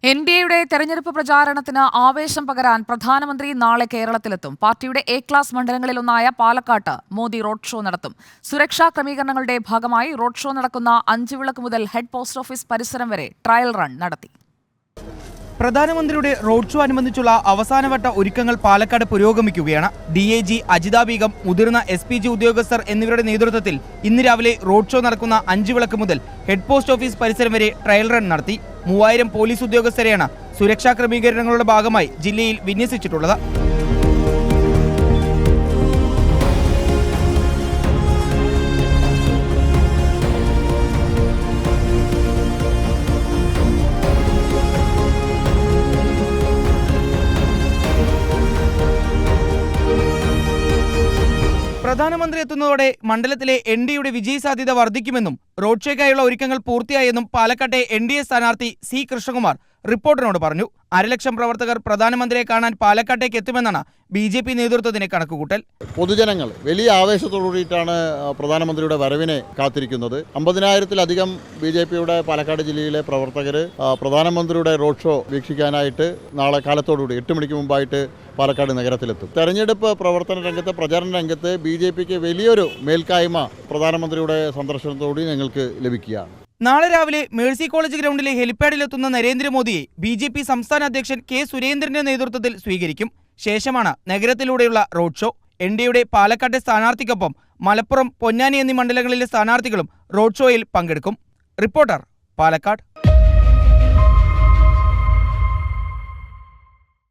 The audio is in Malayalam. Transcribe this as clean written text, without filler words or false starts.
എൻ.ഡി.എയുടെ തെരഞ്ഞെടുപ്പ് പ്രചാരണത്തിന് ആവേശം പകരാൻ പ്രധാനമന്ത്രി നാളെ കേരളത്തിലെത്തും. പാർട്ടിയുടെ എ ക്ലാസ് മണ്ഡലങ്ങളിലൊന്നായ പാലക്കാട്ട് മോദി റോഡ് ഷോ നടത്തും. സുരക്ഷാ ക്രമീകരണങ്ങളുടെ ഭാഗമായി റോഡ് ഷോ നടക്കുന്ന അഞ്ചുവിളക്ക് മുതൽ ഹെഡ് പോസ്റ്റ് ഓഫീസ് പരിസരം വരെ ട്രയൽ റൺ നടത്തി. പ്രധാനമന്ത്രിയുടെ റോഡ് ഷോ അനുബന്ധിച്ചുള്ള അവസാനവട്ട ഒരുക്കങ്ങൾ പാലക്കാട് പുരോഗമിക്കുകയാണ്. DIG അജിത ബീഗം, മുതിർന്ന SPG ഉദ്യോഗസ്ഥർ എന്നിവരുടെ നേതൃത്വത്തിൽ ഇന്ന് രാവിലെ റോഡ് ഷോ നടക്കുന്ന അഞ്ചുവിളക്ക് മുതൽ ഹെഡ് പോസ്റ്റ് ഓഫീസ് പരിസരം വരെ ട്രയൽ റൺ നടത്തി. 3000 പോലീസ് ഉദ്യോഗസ്ഥരെയാണ് സുരക്ഷാ ക്രമീകരണങ്ങളുടെ ഭാഗമായി ജില്ലയിൽ വിന്യസിച്ചിട്ടുള്ളത്. പ്രധാനമന്ത്രി എത്തുന്നതോടെ മണ്ഡലത്തിലെ NDയുടെ വിജയസാധ്യത വർദ്ധിക്കുമെന്നും റോഡ് ഷോയ്ക്കായുള്ള ഒരുക്കങ്ങൾ പൂർത്തിയായെന്നും പാലക്കാട്ടെ NDA സ്ഥാനാർത്ഥി C കൃഷ്ണകുമാർ റിപ്പോർട്ടറിനോട് പറഞ്ഞു. 1.5 ലക്ഷം പ്രവർത്തകർ പ്രധാനമന്ത്രിയെ കാണാൻ പാലക്കാട്ടേക്ക് എത്തുമെന്നാണ് BJP നേതൃത്വത്തിന്റെ കണക്കുകൂട്ടൽ. പൊതുജനങ്ങൾ വലിയ ആവേശത്തോടുകൂടിയിട്ടാണ് പ്രധാനമന്ത്രിയുടെ വരവിനെ കാത്തിരിക്കുന്നത്. 50,000-ത്തിലധികം BJPയുടെ പാലക്കാട് ജില്ലയിലെ പ്രവർത്തകർ പ്രധാനമന്ത്രിയുടെ റോഡ് ഷോ വീക്ഷിക്കാനായിട്ട് നാളെ കാലത്തോടുകൂടി 8 മണിക്ക് മുമ്പായിട്ട് പാലക്കാട് നഗരത്തിലെത്തും. തെരഞ്ഞെടുപ്പ് പ്രവർത്തന രംഗത്ത്, പ്രചാരണ രംഗത്ത് BJPക്ക് വലിയൊരു മേൽക്കായ്മ പ്രധാനമന്ത്രിയുടെ സന്ദർശനത്തോടുകൂടി ഞങ്ങൾക്ക് ലഭിക്കുകയാണ്. നാളെ രാവിലെ മേഴ്സി കോളേജ് ഗ്രൗണ്ടിലെ ഹെലിപ്പാഡിലെത്തുന്ന നരേന്ദ്രമോദിയെ BJP സംസ്ഥാന അധ്യക്ഷൻ K സുരേന്ദ്രന്റെ നേതൃത്വത്തിൽ സ്വീകരിക്കും. ശേഷമാണ് നഗരത്തിലൂടെയുള്ള റോഡ് ഷോ. NDയുടെ പാലക്കാട്ടെ സ്ഥാനാർത്ഥിക്കൊപ്പം മലപ്പുറം, പൊന്നാനി എന്നീ മണ്ഡലങ്ങളിലെ സ്ഥാനാർത്ഥികളും റോഡ് ഷോയിൽ പങ്കെടുക്കും. റിപ്പോർട്ടർ, പാലക്കാട്.